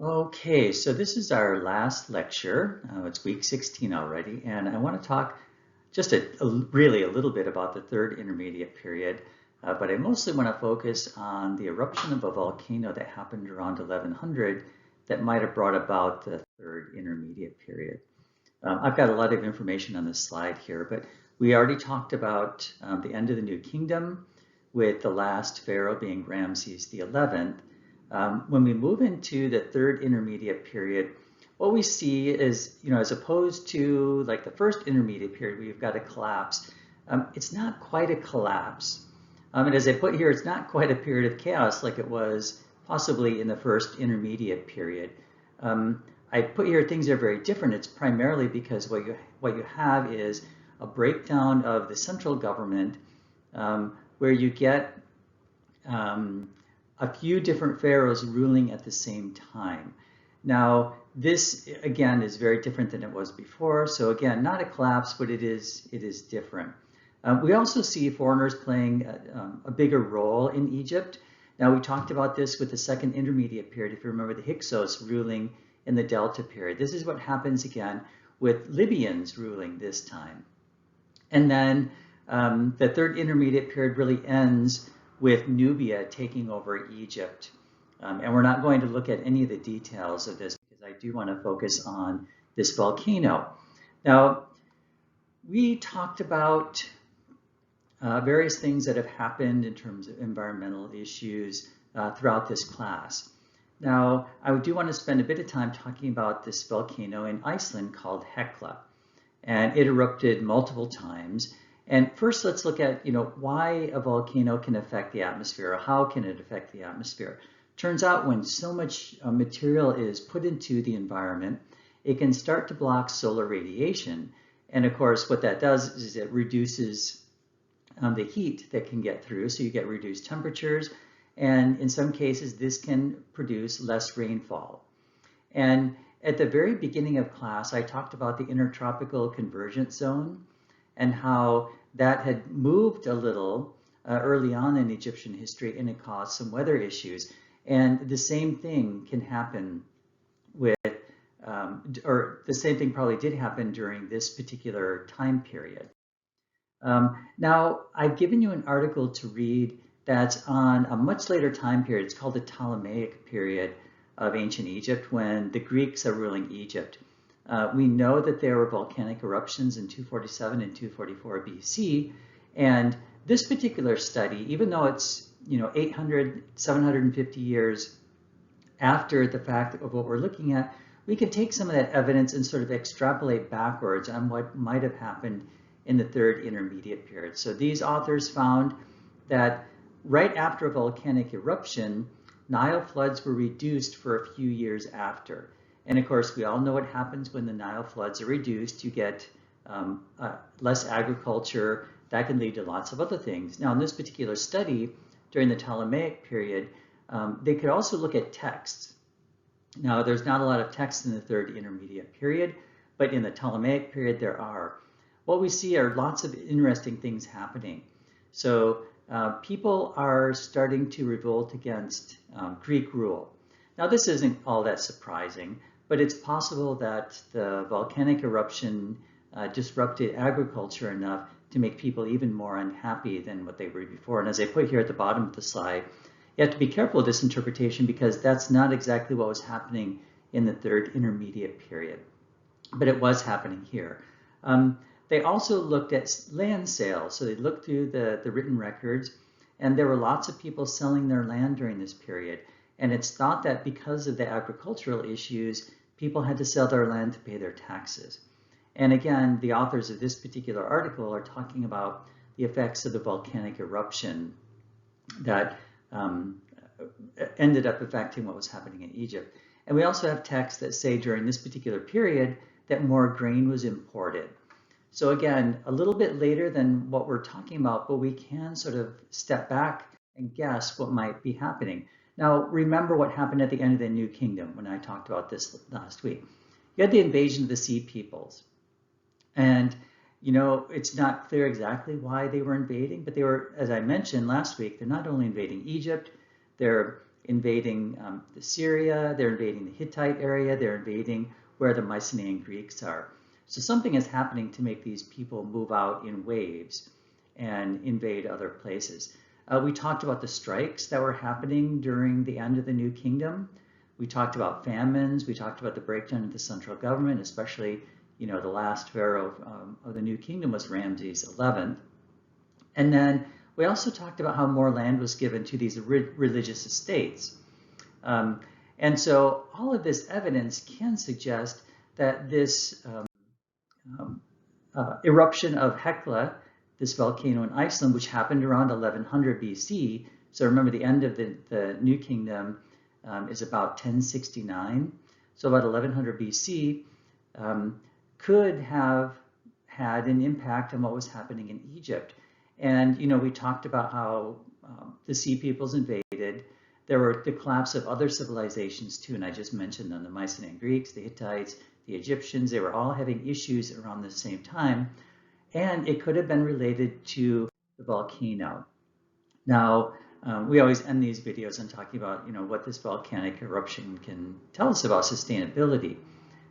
Okay, so this is our last lecture. It's week 16 already, and I want to talk just really a little bit about the third intermediate period, but I mostly want to focus on the eruption of a volcano that happened around 1100 that might have brought about the third intermediate period. I've got a lot of information on this slide here, but we already talked about the end of the New Kingdom with the last pharaoh being Ramses the 11th. When we move into the third intermediate period, what we see is, as opposed to like the first intermediate period where you've got a collapse, it's not quite a collapse. And as I put here, it's not quite a period of chaos like it was possibly in the first intermediate period. I put here things are very different. It's primarily because what you have is a breakdown of the central government, where you get a few different pharaohs ruling at the same time. Now, this again is very different than it was before. So again, not a collapse, but it is different. We also see foreigners playing a bigger role in Egypt. Now, we talked about this with the second intermediate period. If you remember, the Hyksos ruling in the Delta period. This is what happens again with Libyans ruling this time. And then the third intermediate period really ends with Nubia taking over Egypt. And we're not going to look at any of the details of this because I do want to focus on this volcano. Now, we talked about various things that have happened in terms of environmental issues throughout this class. Now, I do want to spend a bit of time talking about this volcano in Iceland called Hekla. And it erupted multiple times. And first, let's look at, why a volcano can affect the atmosphere, or how can it affect the atmosphere. Turns out when so much material is put into the environment, it can start to block solar radiation. And of course, what that does is it reduces the heat that can get through, so you get reduced temperatures. And in some cases, this can produce less rainfall. And at the very beginning of class, I talked about the intertropical convergence zone and how that had moved a little early on in Egyptian history, and it caused some weather issues. And the same thing can happen with, or the same thing probably did happen during this particular time period. Now, I've given you an article to read that's on a much later time period. It's called the Ptolemaic Period of ancient Egypt, when the Greeks are ruling Egypt. We know that there were volcanic eruptions in 247 and 244 BC, and this particular study, even though it's 800, 750 years after the fact of what we're looking at, we can take some of that evidence and sort of extrapolate backwards on what might have happened in the third intermediate period. So these authors found that right after a volcanic eruption, Nile floods were reduced for a few years after. And of course, we all know what happens when the Nile floods are reduced. You get less agriculture. That can lead to lots of other things. Now, in this particular study, during the Ptolemaic period, they could also look at texts. Now, there's not a lot of text in the third intermediate period, but in the Ptolemaic period, there are. What we see are lots of interesting things happening. So people are starting to revolt against Greek rule. Now, this isn't all that surprising, but it's possible that the volcanic eruption disrupted agriculture enough to make people even more unhappy than what they were before. And as I put here at the bottom of the slide, you have to be careful with this interpretation because that's not exactly what was happening in the third intermediate period, but it was happening here. They also looked at land sales. So they looked through the written records, and there were lots of people selling their land during this period. And it's thought that because of the agricultural issues, people had to sell their land to pay their taxes. And again, the authors of this particular article are talking about the effects of the volcanic eruption that ended up affecting what was happening in Egypt. And we also have texts that say during this particular period that more grain was imported. So again, a little bit later than what we're talking about, but we can sort of step back and guess what might be happening. Now, remember what happened at the end of the New Kingdom when I talked about this last week. You had the invasion of the Sea Peoples. And, it's not clear exactly why they were invading, but they were, as I mentioned last week, they're not only invading Egypt, they're invading the Syria, they're invading the Hittite area, they're invading where the Mycenaean Greeks are. So something is happening to make these people move out in waves and invade other places. We talked about the strikes that were happening during the end of the New Kingdom. We talked about famines. We talked about the breakdown of the central government, especially, the last pharaoh of the New Kingdom was Ramses XI. And then we also talked about how more land was given to these religious estates. And so all of this evidence can suggest that this eruption of Hekla, this volcano in Iceland, which happened around 1100 BC. So remember, the end of the New Kingdom is about 1069. So about 1100 BC could have had an impact on what was happening in Egypt. And, we talked about how the Sea Peoples invaded. There were the collapse of other civilizations too, and I just mentioned them, the Mycenaean Greeks, the Hittites, the Egyptians. They were all having issues around the same time. And it could have been related to the volcano. Now, we always end these videos on talking about, what this volcanic eruption can tell us about sustainability.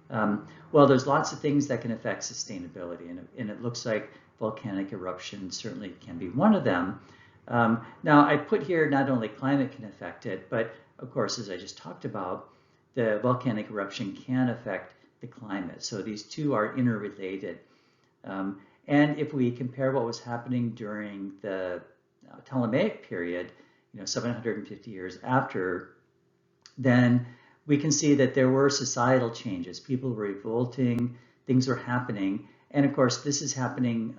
Well, there's lots of things that can affect sustainability, and it looks like volcanic eruption certainly can be one of them. Now, I put here not only climate can affect it, but of course, as I just talked about, the volcanic eruption can affect the climate. So these two are interrelated. And if we compare what was happening during the Ptolemaic period, 750 years after, then we can see that there were societal changes. People were revolting, things were happening. And of course, this is happening,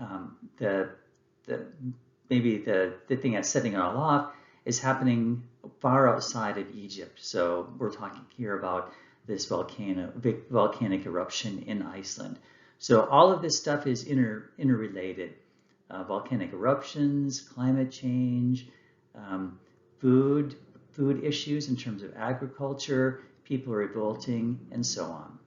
maybe the thing that's setting it all off is happening far outside of Egypt. So we're talking here about this volcanic eruption in Iceland. So all of this stuff is interrelated. Volcanic eruptions, climate change, food issues in terms of agriculture, people revolting, and so on.